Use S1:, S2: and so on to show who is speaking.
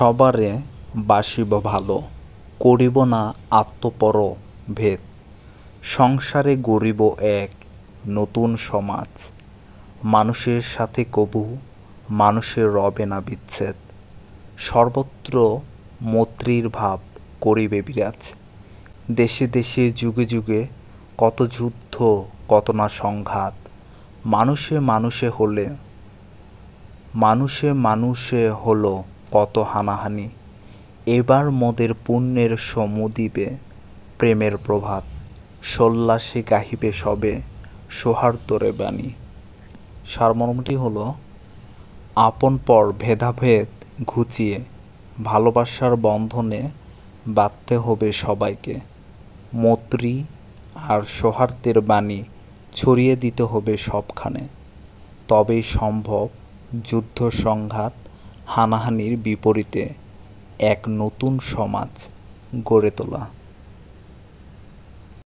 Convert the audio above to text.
S1: সবারে বাসিব ভালো, করিব না আত্মপর ভেদ। সংসারে গড়িব এক নতুন সমাজ, মানুষের সাথে কবু মানুষের রবে না বিচ্ছেদ। সর্বত্র মৈত্রীর ভাব করিবে বিরাজ। দেশে দেশে যুগে যুগে কত যুদ্ধ, কত না সংঘাত। মানুষে মানুষে হলো কত হানাহানি। এবার মোদের পুণ্যের সমুদিবে প্রেমের প্রভাত। সোল্লাসে গাহিবে সবে সৌহার্দ্যের বাণী। সারমর্মটি হলো, আপন পর ভেদাভেদ ঘুচিয়ে ভালোবাসার বন্ধনে বাঁধতে হবে সবাইকে। মৈত্রী আর সৌহার্দ্যের বাণী ছড়িয়ে দিতে হবে সবখানে। তবেই সম্ভব যুদ্ধ সংঘাত হানাহানির বিপরীতে এক নতুন সমাজ গড়ে তোলা।